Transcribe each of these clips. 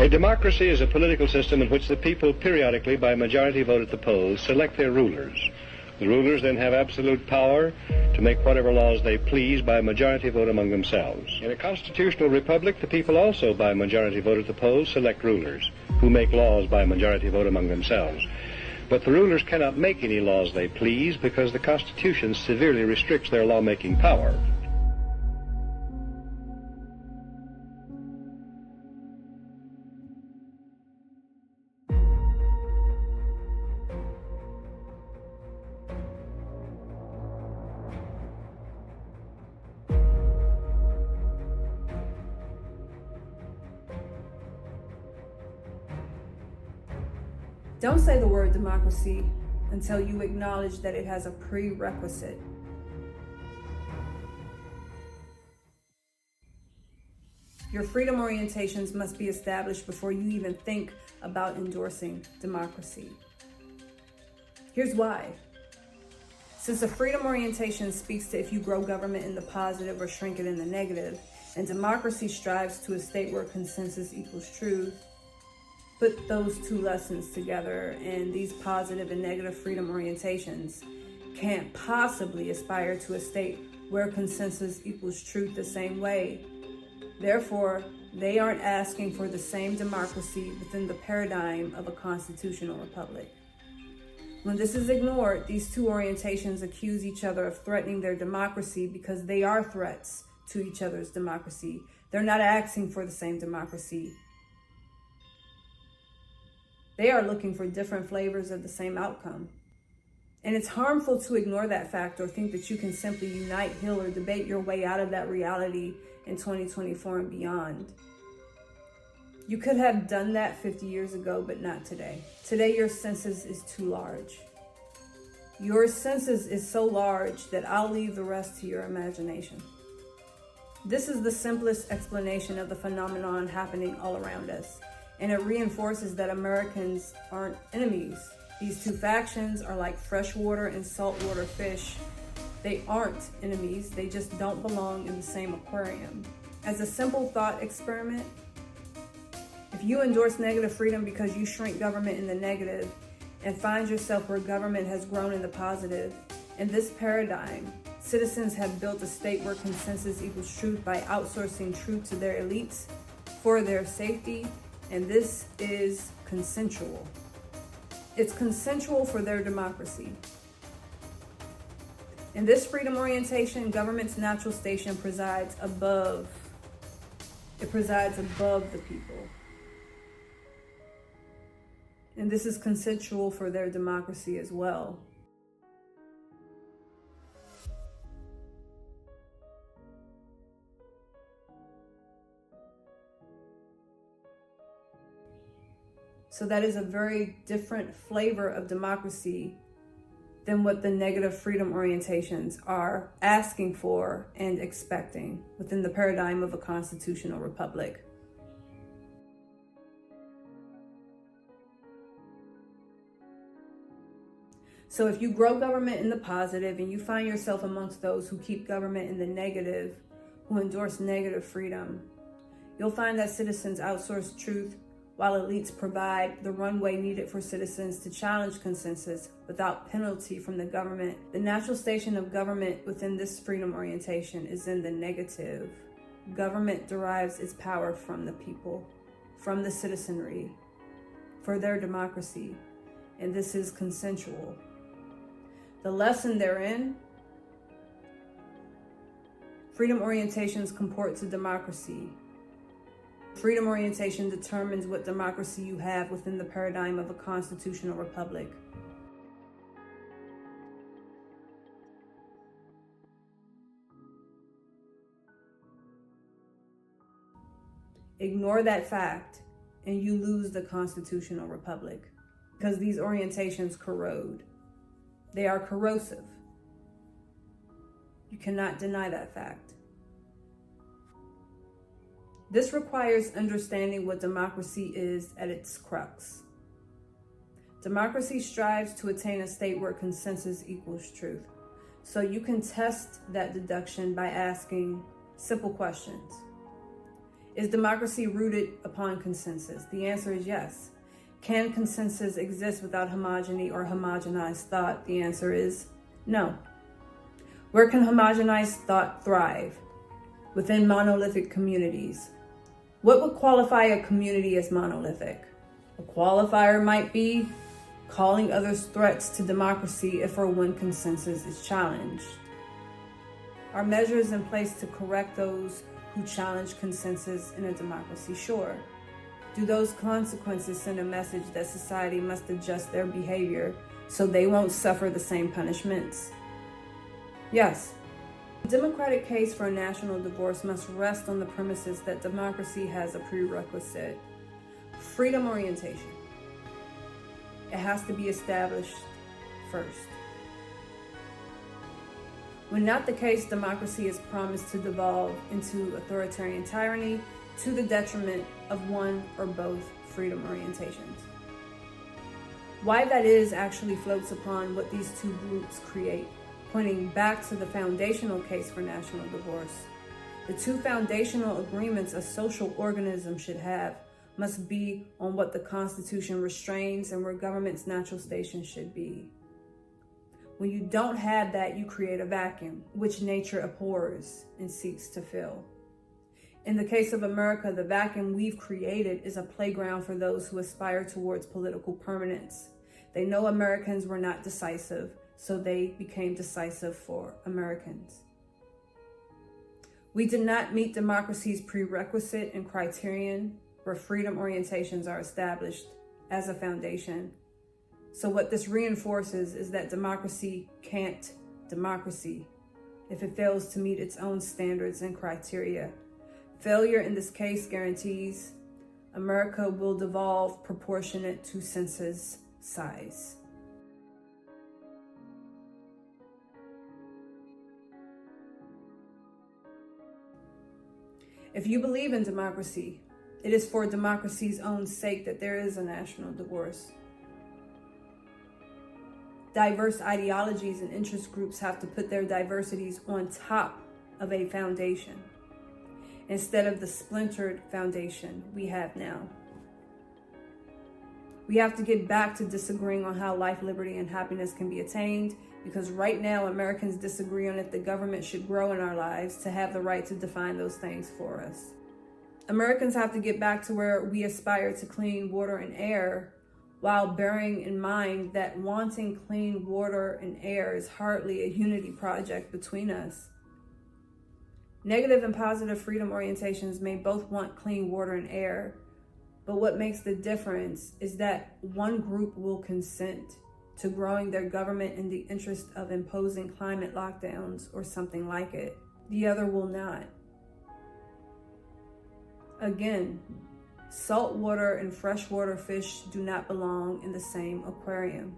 A democracy is a political system in which the people periodically, by majority vote at the polls, select their rulers. The rulers then have absolute power to make whatever laws they please by majority vote among themselves. In a constitutional republic, the people also, by majority vote at the polls, select rulers, who make laws by majority vote among themselves. But the rulers cannot make any laws they please because the Constitution severely restricts their lawmaking power. Don't say the word democracy until you acknowledge that it has a prerequisite. Your freedom orientations must be established before you even think about endorsing democracy. Here's why. Since a freedom orientation speaks to if you grow government in the positive or shrink it in the negative, and democracy strives to a state where consensus equals truth, put those two lessons together, and these positive and negative freedom orientations can't possibly aspire to a state where consensus equals truth the same way. Therefore, they aren't asking for the same democracy within the paradigm of a constitutional republic. When this is ignored, these two orientations accuse each other of threatening their democracy because they are threats to each other's democracy. They're not asking for the same democracy. They are looking for different flavors of the same outcome. And it's harmful to ignore that fact or think that you can simply unite, heal, or debate your way out of that reality in 2024 and beyond. You could have done that 50 years ago, but not today. Today, your census is too large. Your census is so large that I'll leave the rest to your imagination. This is the simplest explanation of the phenomenon happening all around us. And it reinforces that Americans aren't enemies. These two factions are like freshwater and saltwater fish. They aren't enemies, they just don't belong in the same aquarium. As a simple thought experiment, if you endorse negative freedom because you shrink government in the negative and find yourself where government has grown in the positive, in this paradigm, citizens have built a state where consensus equals truth by outsourcing truth to their elites for their safety. And this is consensual. It's consensual for their democracy. In this freedom orientation, government's natural station presides above. It presides above the people. And this is consensual for their democracy as well. So that is a very different flavor of democracy than what the negative freedom orientations are asking for and expecting within the paradigm of a constitutional republic. So if you grow government in the positive and you find yourself amongst those who keep government in the negative, who endorse negative freedom, you'll find that citizens outsource truth while elites provide the runway needed for citizens to challenge consensus without penalty from the government. The natural station of government within this freedom orientation is in the negative. Government derives its power from the people, from the citizenry, for their democracy, and this is consensual. The lesson therein, freedom orientations comport to democracy. Freedom orientation determines what democracy you have within the paradigm of a constitutional republic. Ignore that fact and you lose the constitutional republic because these orientations corrode. They are corrosive. You cannot deny that fact. This requires understanding what democracy is at its crux. Democracy strives to attain a state where consensus equals truth. So you can test that deduction by asking simple questions. Is democracy rooted upon consensus? The answer is yes. Can consensus exist without homogeny or homogenized thought? The answer is no. Where can homogenized thought thrive? Within monolithic communities. What would qualify a community as monolithic? A qualifier might be calling others threats to democracy if or when consensus is challenged. Are measures in place to correct those who challenge consensus in a democracy? Sure. Do those consequences send a message that society must adjust their behavior so they won't suffer the same punishments? Yes. The democratic case for a national divorce must rest on the premises that democracy has a prerequisite: freedom orientation. It has to be established first. When not the case, democracy is promised to devolve into authoritarian tyranny to the detriment of one or both freedom orientations. Why that is actually floats upon what these two groups create, pointing back to the foundational case for national divorce. The two foundational agreements a social organism should have must be on what the Constitution restrains and where government's natural station should be. When you don't have that, you create a vacuum, which nature abhors and seeks to fill. In the case of America, the vacuum we've created is a playground for those who aspire towards political permanence. They know Americans were not decisive, so they became decisive for Americans. We did not meet democracy's prerequisite and criterion where freedom orientations are established as a foundation. So what this reinforces is that democracy can't democracy if it fails to meet its own standards and criteria. Failure in this case guarantees America will devolve proportionate to census size. If you believe in democracy, it is for democracy's own sake that there is a national divorce. Diverse ideologies and interest groups have to put their diversities on top of a foundation instead of the splintered foundation we have now. We have to get back to disagreeing on how life, liberty, and happiness can be attained, because right now Americans disagree on if the government should grow in our lives to have the right to define those things for us. Americans have to get back to where we aspire to clean water and air, while bearing in mind that wanting clean water and air is hardly a unity project between us. Negative and positive freedom orientations may both want clean water and air, but what makes the difference is that one group will consent to growing their government in the interest of imposing climate lockdowns or something like it. The other will not. Again, saltwater and freshwater fish do not belong in the same aquarium.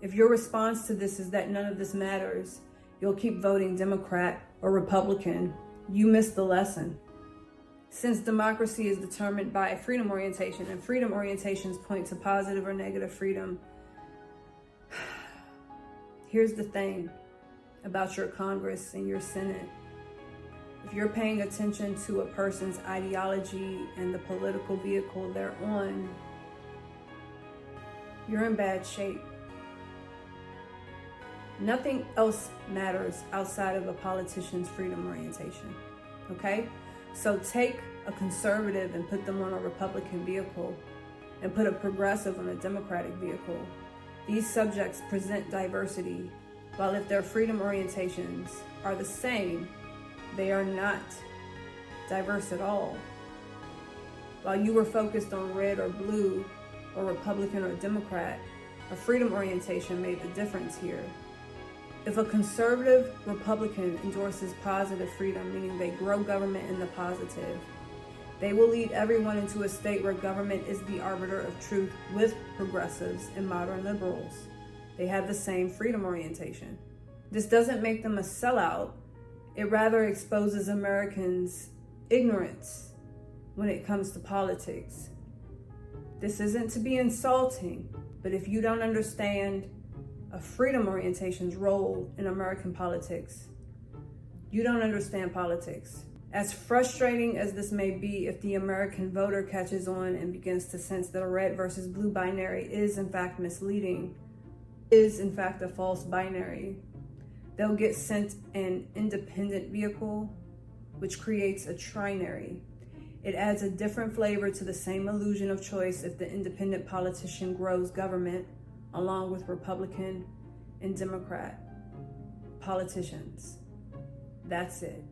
If your response to this is that none of this matters, you'll keep voting Democrat or Republican. You missed the lesson. Since democracy is determined by freedom orientation, and freedom orientations point to positive or negative freedom, here's the thing about your Congress and your Senate. If you're paying attention to a person's ideology and the political vehicle they're on, you're in bad shape. Nothing else matters outside of a politician's freedom orientation, okay? So take a conservative and put them on a Republican vehicle, and put a progressive on a Democratic vehicle. These subjects present diversity, while if their freedom orientations are the same, they are not diverse at all. While you were focused on red or blue, or Republican or Democrat, a freedom orientation made the difference here. If a conservative Republican endorses positive freedom, meaning they grow government in the positive, they will lead everyone into a state where government is the arbiter of truth with progressives and modern liberals. They have the same freedom orientation. This doesn't make them a sellout. It rather exposes Americans' ignorance when it comes to politics. This isn't to be insulting, but if you don't understand a freedom orientation's role in American politics, you don't understand politics. As frustrating as this may be, if the American voter catches on and begins to sense that a red versus blue binary is in fact misleading, is in fact a false binary, they'll get sent an independent vehicle, which creates a trinary. It adds a different flavor to the same illusion of choice if the independent politician grows government along with Republican and Democrat politicians. That's it.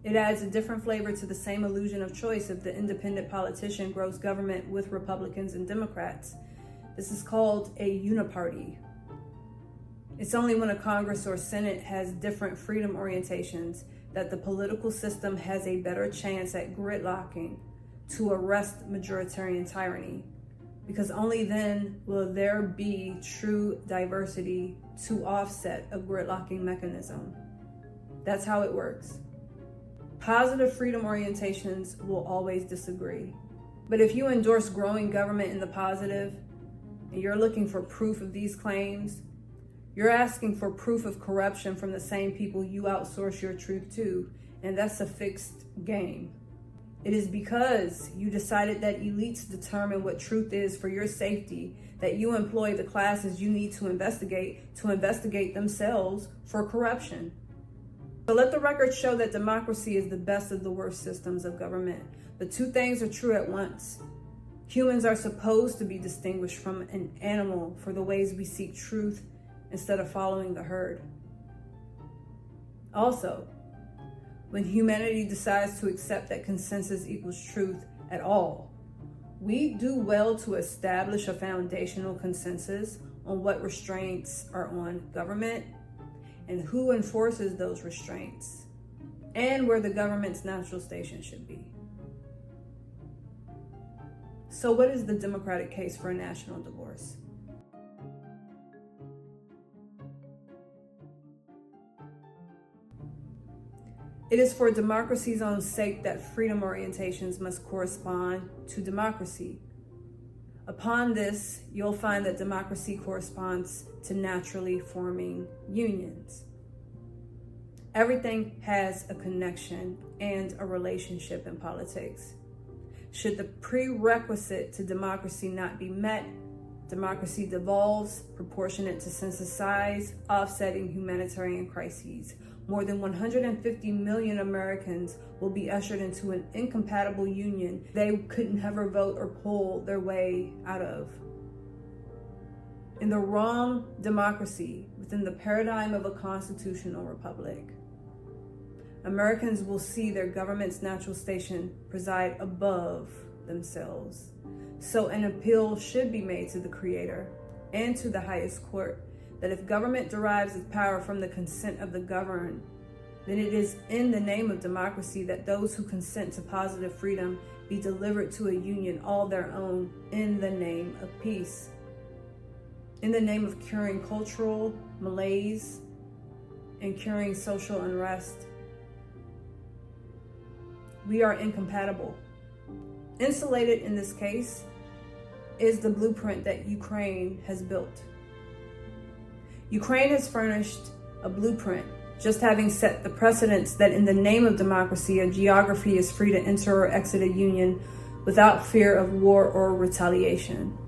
It adds a different flavor to the same illusion of choice if the independent politician grows government with Republicans and Democrats. This is called a uniparty. It's only when a Congress or Senate has different freedom orientations that the political system has a better chance at gridlocking to arrest majoritarian tyranny, because only then will there be true diversity to offset a gridlocking mechanism. That's how it works. Positive freedom orientations will always disagree. But if you endorse growing government in the positive, and you're looking for proof of these claims, you're asking for proof of corruption from the same people you outsource your truth to, and that's a fixed game. It is because you decided that elites determine what truth is for your safety that you employ the classes you need to investigate themselves for corruption. So let the record show that democracy is the best of the worst systems of government. The two things are true at once. Humans are supposed to be distinguished from an animal for the ways we seek truth instead of following the herd. Also, when humanity decides to accept that consensus equals truth at all, we do well to establish a foundational consensus on what restraints are on government and who enforces those restraints, and where the government's natural station should be. So what is the Democratic case for a national divorce? It is for democracy's own sake that freedom orientations must correspond to democracy. Upon this, you'll find that democracy corresponds to naturally forming unions. Everything has a connection and a relationship in politics. Should the prerequisite to democracy not be met, democracy devolves proportionate to census size, offsetting humanitarian crises. More than 150 million Americans will be ushered into an incompatible union they couldn't ever vote or pull their way out of. In the wrong democracy, within the paradigm of a constitutional republic, Americans will see their government's natural station preside above themselves. So an appeal should be made to the Creator and to the highest court that if government derives its power from the consent of the governed, then it is in the name of democracy that those who consent to positive freedom be delivered to a union all their own in the name of peace, in the name of curing cultural malaise and curing social unrest. We are incompatible. Insulated in this case is the blueprint that Ukraine has built. Ukraine has furnished a blueprint, just having set the precedence that in the name of democracy, a geography is free to enter or exit a union without fear of war or retaliation.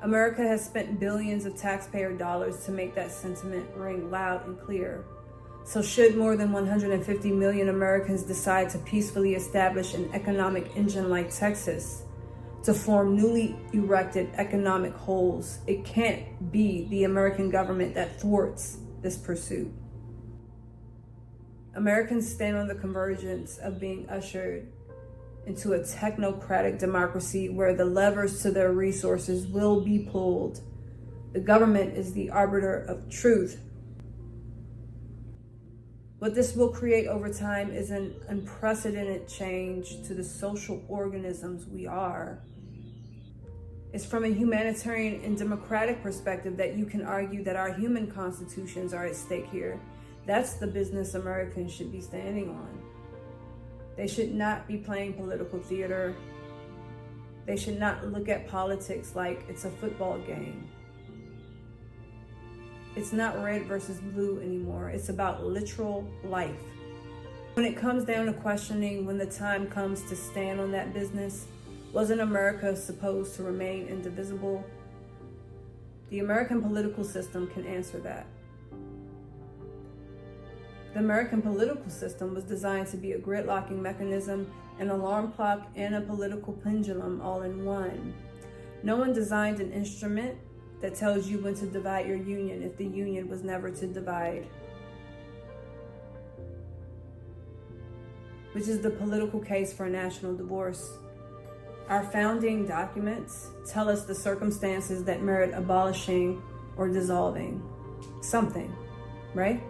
America has spent billions of taxpayer dollars to make that sentiment ring loud and clear. So should more than 150 million Americans decide to peacefully establish an economic engine like Texas, to form newly erected economic holes, it can't be the American government that thwarts this pursuit. Americans stand on the convergence of being ushered into a technocratic democracy where the levers to their resources will be pulled. The government is the arbiter of truth. What this will create over time is an unprecedented change to the social organisms we are. It's from a humanitarian and democratic perspective that you can argue that our human constitutions are at stake here. That's the business Americans should be standing on. They should not be playing political theater. They should not look at politics like it's a football game. It's not red versus blue anymore. It's about literal life. When it comes down to questioning when the time comes to stand on that business, wasn't America supposed to remain indivisible? The American political system can answer that. The American political system was designed to be a gridlocking mechanism, an alarm clock, and a political pendulum all in one. No one designed an instrument that tells you when to divide your union if the union was never to divide. Which is the political case for a national divorce. Our founding documents tell us the circumstances that merit abolishing or dissolving something, right?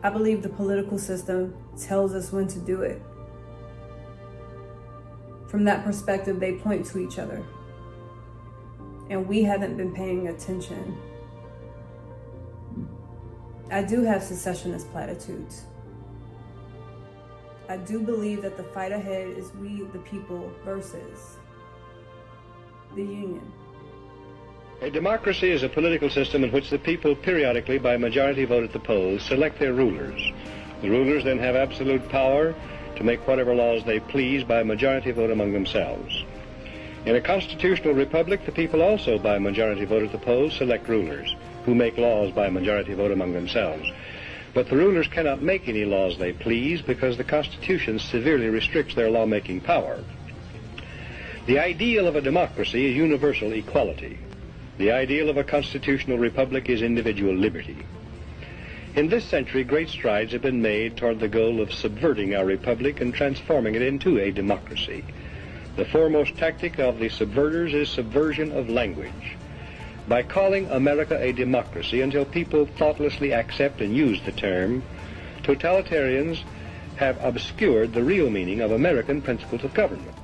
I believe the political system tells us when to do it. From that perspective, they point to each other. And we haven't been paying attention. I do have secessionist platitudes. I do believe that the fight ahead is we, the people, versus the union. A democracy is a political system in which the people periodically, by majority vote at the polls, select their rulers. The rulers then have absolute power to make whatever laws they please by majority vote among themselves. In a constitutional republic, the people also, by majority vote at the polls, select rulers, who make laws by majority vote among themselves. But the rulers cannot make any laws they please because the Constitution severely restricts their lawmaking power. The ideal of a democracy is universal equality. The ideal of a constitutional republic is individual liberty. In this century, great strides have been made toward the goal of subverting our republic and transforming it into a democracy. The foremost tactic of the subverters is subversion of language. By calling America a democracy until people thoughtlessly accept and use the term, totalitarians have obscured the real meaning of American principles of government.